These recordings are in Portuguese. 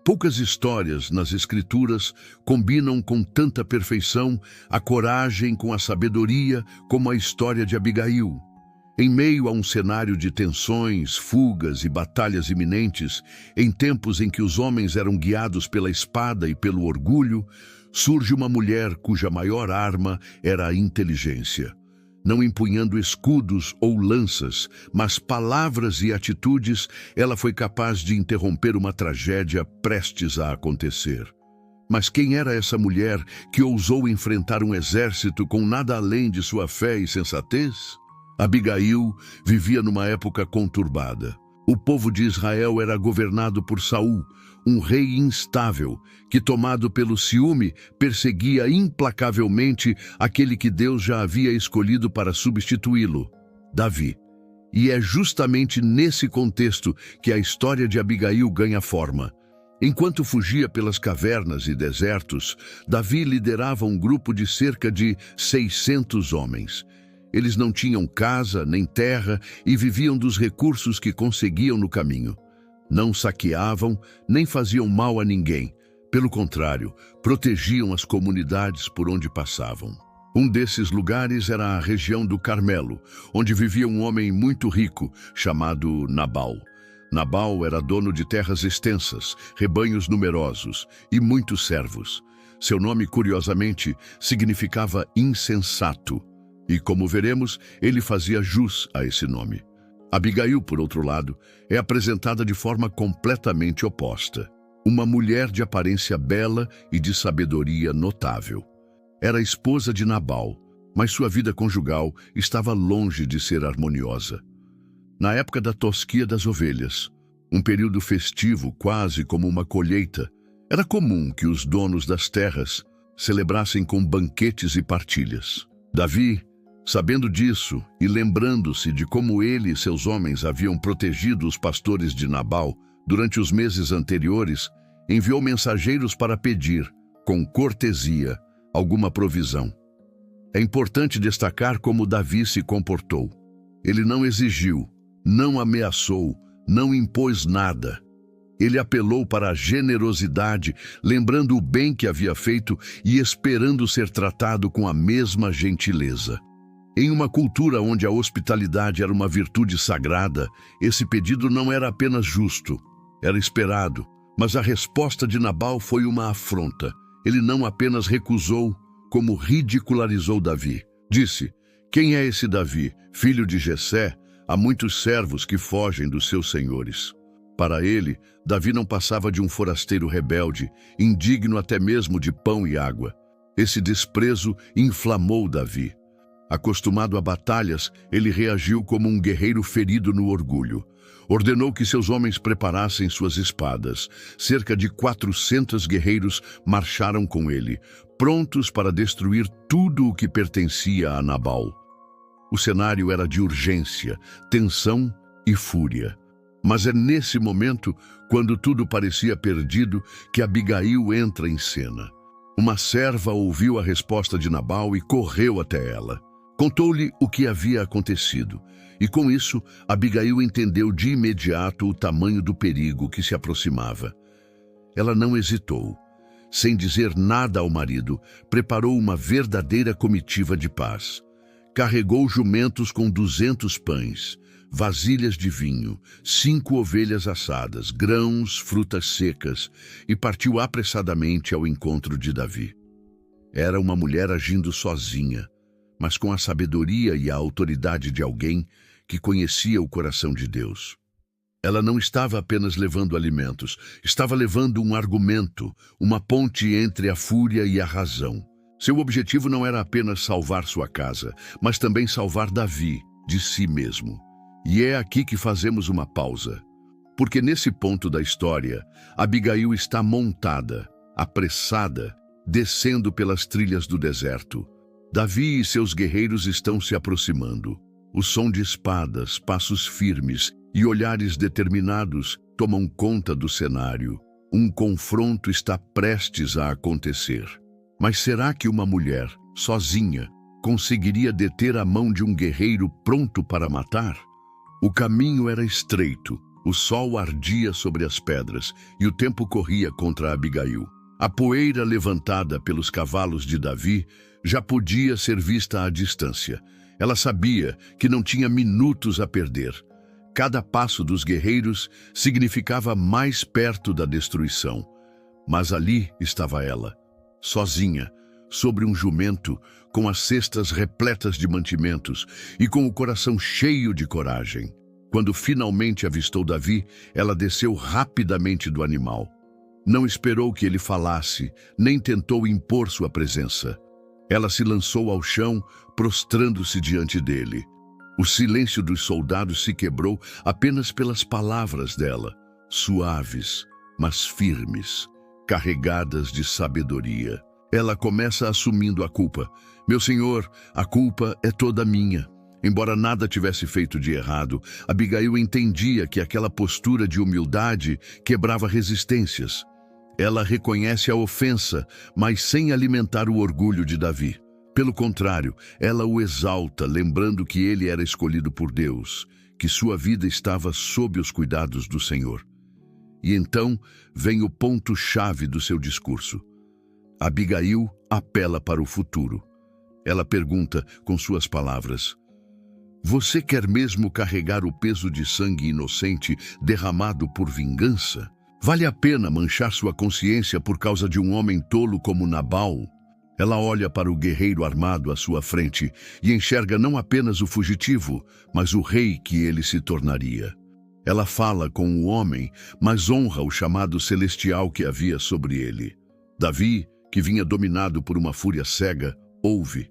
Poucas histórias nas Escrituras combinam com tanta perfeição a coragem com a sabedoria como a história de Abigail. Em meio a um cenário de tensões, fugas e batalhas iminentes, em tempos em que os homens eram guiados pela espada e pelo orgulho, surge uma mulher cuja maior arma era a inteligência. Não empunhando escudos ou lanças, mas palavras e atitudes, ela foi capaz de interromper uma tragédia prestes a acontecer. Mas quem era essa mulher que ousou enfrentar um exército com nada além de sua fé e sensatez? Abigail vivia numa época conturbada. O povo de Israel era governado por Saul, um rei instável, que, tomado pelo ciúme, perseguia implacavelmente aquele que Deus já havia escolhido para substituí-lo, Davi. E é justamente nesse contexto que a história de Abigail ganha forma. Enquanto fugia pelas cavernas e desertos, Davi liderava um grupo de cerca de 600 homens. Eles não tinham casa nem terra e viviam dos recursos que conseguiam no caminho. Não saqueavam, nem faziam mal a ninguém. Pelo contrário, protegiam as comunidades por onde passavam. Um desses lugares era a região do Carmelo, onde vivia um homem muito rico, chamado Nabal. Nabal era dono de terras extensas, rebanhos numerosos e muitos servos. Seu nome, curiosamente, significava insensato. E, como veremos, ele fazia jus a esse nome. Abigail, por outro lado, é apresentada de forma completamente oposta. Uma mulher de aparência bela e de sabedoria notável. Era esposa de Nabal, mas sua vida conjugal estava longe de ser harmoniosa. Na época da tosquia das ovelhas, um período festivo quase como uma colheita, era comum que os donos das terras celebrassem com banquetes e partilhas. Davi, sabendo disso e lembrando-se de como ele e seus homens haviam protegido os pastores de Nabal durante os meses anteriores, enviou mensageiros para pedir, com cortesia, alguma provisão. É importante destacar como Davi se comportou. Ele não exigiu, não ameaçou, não impôs nada. Ele apelou para a generosidade, lembrando o bem que havia feito e esperando ser tratado com a mesma gentileza. Em uma cultura onde a hospitalidade era uma virtude sagrada, esse pedido não era apenas justo, era esperado. Mas a resposta de Nabal foi uma afronta. Ele não apenas recusou, como ridicularizou Davi. Disse: "Quem é esse Davi, filho de Jessé? Há muitos servos que fogem dos seus senhores." Para ele, Davi não passava de um forasteiro rebelde, indigno até mesmo de pão e água. Esse desprezo inflamou Davi. Acostumado a batalhas, ele reagiu como um guerreiro ferido no orgulho. Ordenou que seus homens preparassem suas espadas. Cerca de 400 guerreiros marcharam com ele, prontos para destruir tudo o que pertencia a Nabal. O cenário era de urgência, tensão e fúria. Mas é nesse momento, quando tudo parecia perdido, que Abigail entra em cena. Uma serva ouviu a resposta de Nabal e correu até ela. Contou-lhe o que havia acontecido, e com isso, Abigail entendeu de imediato o tamanho do perigo que se aproximava. Ela não hesitou. Sem dizer nada ao marido, preparou uma verdadeira comitiva de paz. Carregou jumentos com 200 pães, vasilhas de vinho, 5 ovelhas assadas, grãos, frutas secas, e partiu apressadamente ao encontro de Davi. Era uma mulher agindo sozinha, mas com a sabedoria e a autoridade de alguém que conhecia o coração de Deus. Ela não estava apenas levando alimentos, estava levando um argumento, uma ponte entre a fúria e a razão. Seu objetivo não era apenas salvar sua casa, mas também salvar Davi de si mesmo. E é aqui que fazemos uma pausa, porque nesse ponto da história, Abigail está montada, apressada, descendo pelas trilhas do deserto. Davi e seus guerreiros estão se aproximando. O som de espadas, passos firmes e olhares determinados tomam conta do cenário. Um confronto está prestes a acontecer. Mas será que uma mulher, sozinha, conseguiria deter a mão de um guerreiro pronto para matar? O caminho era estreito, O sol ardia sobre as pedras e o tempo corria contra Abigail. A poeira levantada pelos cavalos de Davi já podia ser vista à distância. Ela sabia que não tinha minutos a perder. Cada passo dos guerreiros significava mais perto da destruição. Mas ali estava ela, sozinha, sobre um jumento, com as cestas repletas de mantimentos e com o coração cheio de coragem. Quando finalmente avistou Davi, ela desceu rapidamente do animal. Não esperou que ele falasse, nem tentou impor sua presença. Ela se lançou ao chão, prostrando-se diante dele. O silêncio dos soldados se quebrou apenas pelas palavras dela, suaves, mas firmes, carregadas de sabedoria. Ela começa assumindo a culpa. Meu senhor, a culpa é toda minha. Embora nada tivesse feito de errado, Abigail entendia que aquela postura de humildade quebrava resistências. Ela reconhece a ofensa, mas sem alimentar o orgulho de Davi. Pelo contrário, ela o exalta, lembrando que ele era escolhido por Deus, que sua vida estava sob os cuidados do Senhor. E então vem o ponto-chave do seu discurso. Abigail apela para o futuro. Ela pergunta com suas palavras: você quer mesmo carregar o peso de sangue inocente derramado por vingança? Vale a pena manchar sua consciência por causa de um homem tolo como Nabal? Ela olha para o guerreiro armado à sua frente e enxerga não apenas o fugitivo, mas o rei que ele se tornaria. Ela fala com o homem, mas honra o chamado celestial que havia sobre ele. Davi, que vinha dominado por uma fúria cega, ouve.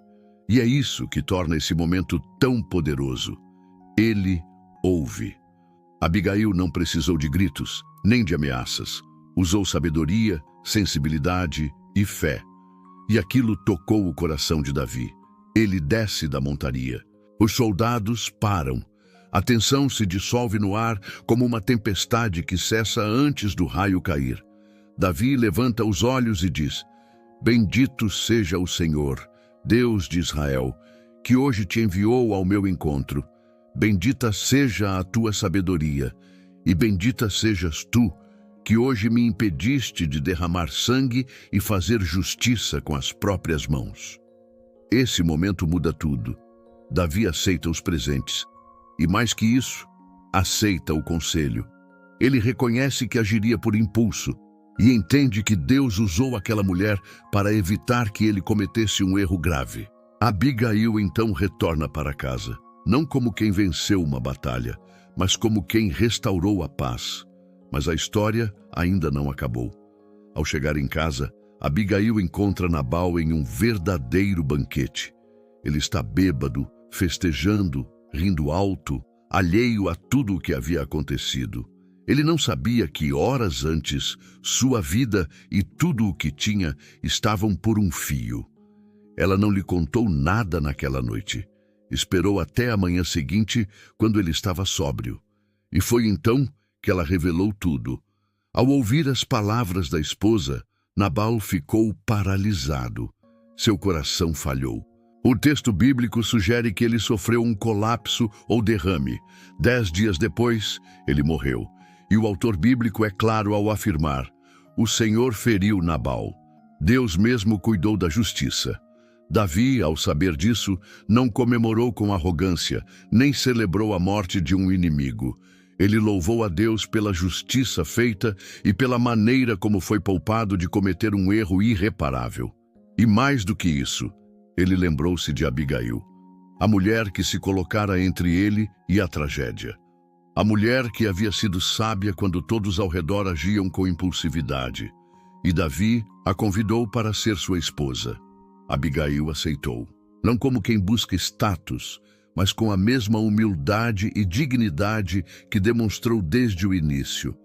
E é isso que torna esse momento tão poderoso. Ele ouve. Abigail não precisou de gritos, nem de ameaças. Usou sabedoria, sensibilidade e fé. E aquilo tocou o coração de Davi. Ele desce da montaria. Os soldados param. A tensão se dissolve no ar como uma tempestade que cessa antes do raio cair. Davi levanta os olhos e diz: bendito seja o Senhor, Deus de Israel, que hoje te enviou ao meu encontro. Bendita seja a tua sabedoria, e bendita sejas tu, que hoje me impediste de derramar sangue e fazer justiça com as próprias mãos. Esse momento muda tudo. Davi aceita os presentes, e mais que isso, aceita o conselho. Ele reconhece que agiria por impulso, e entende que Deus usou aquela mulher para evitar que ele cometesse um erro grave. Abigail então retorna para casa, não como quem venceu uma batalha, mas como quem restaurou a paz. Mas a história ainda não acabou. Ao chegar em casa, Abigail encontra Nabal em um verdadeiro banquete. Ele está bêbado, festejando, rindo alto, alheio a tudo o que havia acontecido. Ele não sabia que horas antes, sua vida e tudo o que tinha estavam por um fio. Ela não lhe contou nada naquela noite. Esperou até a manhã seguinte, quando ele estava sóbrio. E foi então que ela revelou tudo. Ao ouvir as palavras da esposa, Nabal ficou paralisado. Seu coração falhou. O texto bíblico sugere que ele sofreu um colapso ou derrame. 10 dias depois, ele morreu. E o autor bíblico é claro ao afirmar: o Senhor feriu Nabal. Deus mesmo cuidou da justiça. Davi, ao saber disso, não comemorou com arrogância, nem celebrou a morte de um inimigo. Ele louvou a Deus pela justiça feita e pela maneira como foi poupado de cometer um erro irreparável. E mais do que isso, ele lembrou-se de Abigail, a mulher que se colocara entre ele e a tragédia. A mulher que havia sido sábia quando todos ao redor agiam com impulsividade. E Davi a convidou para ser sua esposa. Abigail aceitou, não como quem busca status, mas com a mesma humildade e dignidade que demonstrou desde o início.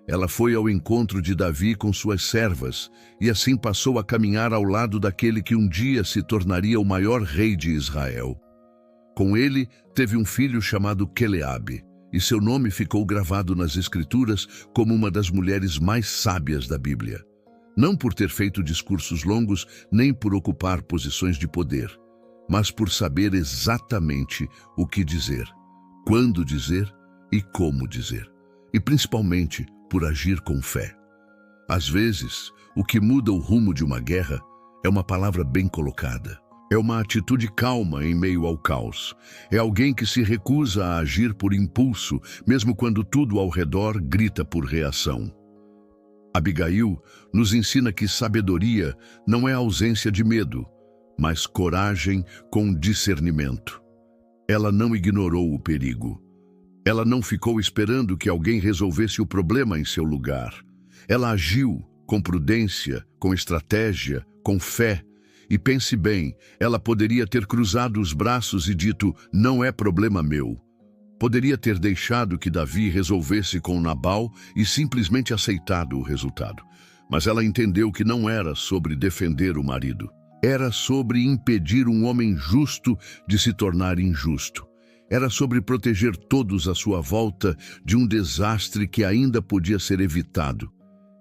Ela foi ao encontro de Davi com suas servas e assim passou a caminhar ao lado daquele que um dia se tornaria o maior rei de Israel. Com ele, teve um filho chamado Queleabe, e seu nome ficou gravado nas Escrituras como uma das mulheres mais sábias da Bíblia. Não por ter feito discursos longos, nem por ocupar posições de poder, mas por saber exatamente o que dizer, quando dizer e como dizer. e principalmente por agir com fé. Às vezes, o que muda o rumo de uma guerra é uma palavra bem colocada. É uma atitude calma em meio ao caos. É alguém que se recusa a agir por impulso, mesmo quando tudo ao redor grita por reação. Abigail nos ensina que sabedoria não é ausência de medo, mas coragem com discernimento. Ela não ignorou o perigo. Ela não ficou esperando que alguém resolvesse o problema em seu lugar. Ela agiu com prudência, com estratégia, com fé. E pense bem, ela poderia ter cruzado os braços e dito, não é problema meu. Poderia ter deixado que Davi resolvesse com Nabal e simplesmente aceitado o resultado. Mas ela entendeu que não era sobre defender o marido. Era sobre impedir um homem justo de se tornar injusto. Era sobre proteger todos à sua volta de um desastre que ainda podia ser evitado.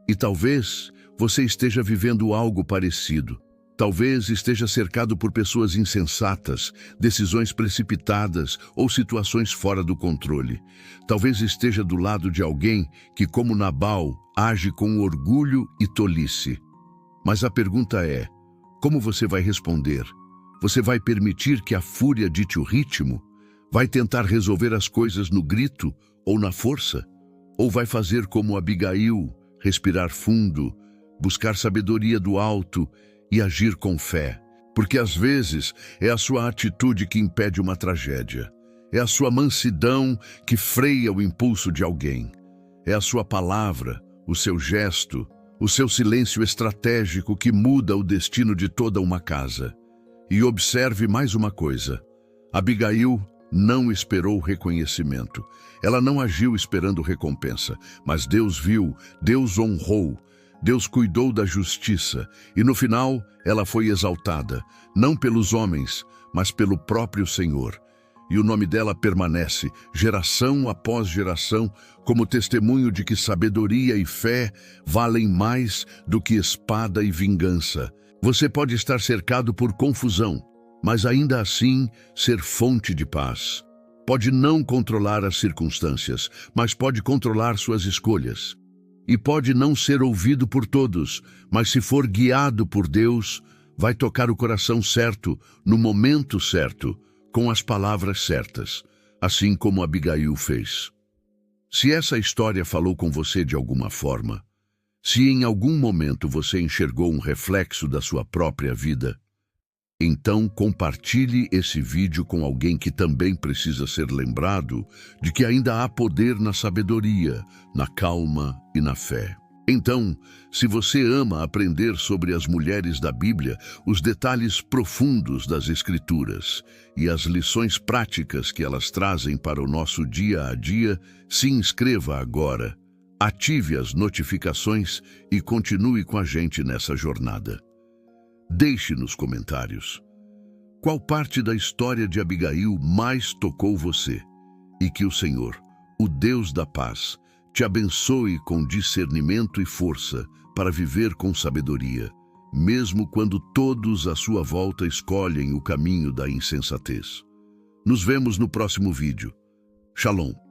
E talvez você esteja vivendo algo parecido. Talvez esteja cercado por pessoas insensatas, decisões precipitadas ou situações fora do controle. Talvez esteja do lado de alguém que, como Nabal, age com orgulho e tolice. Mas a pergunta é, como você vai responder? Você vai permitir que a fúria dite o ritmo? Vai tentar resolver as coisas no grito ou na força? Ou vai fazer como Abigail, respirar fundo, buscar sabedoria do alto e agir com fé? Porque às vezes é a sua atitude que impede uma tragédia. É a sua mansidão que freia o impulso de alguém. É a sua palavra, o seu gesto, o seu silêncio estratégico que muda o destino de toda uma casa. E observe mais uma coisa. Abigail não esperou reconhecimento. Ela não agiu esperando recompensa, mas Deus viu, Deus honrou, Deus cuidou da justiça e no final ela foi exaltada, não pelos homens, mas pelo próprio Senhor. E o nome dela permanece, geração após geração, como testemunho de que sabedoria e fé valem mais do que espada e vingança. Você pode estar cercado por confusão, mas ainda assim ser fonte de paz. Pode não controlar as circunstâncias, mas pode controlar suas escolhas. E pode não ser ouvido por todos, mas se for guiado por Deus, vai tocar o coração certo, no momento certo, com as palavras certas, assim como Abigail fez. Se essa história falou com você de alguma forma, se em algum momento você enxergou um reflexo da sua própria vida, então compartilhe esse vídeo com alguém que também precisa ser lembrado de que ainda há poder na sabedoria, na calma e na fé. Então, se você ama aprender sobre as mulheres da Bíblia, os detalhes profundos das Escrituras e as lições práticas que elas trazem para o nosso dia a dia, se inscreva agora, ative as notificações e continue com a gente nessa jornada. Deixe nos comentários qual parte da história de Abigail mais tocou você e que o Senhor, o Deus da paz, te abençoe com discernimento e força para viver com sabedoria, mesmo quando todos à sua volta escolhem o caminho da insensatez. Nos vemos no próximo vídeo. Shalom.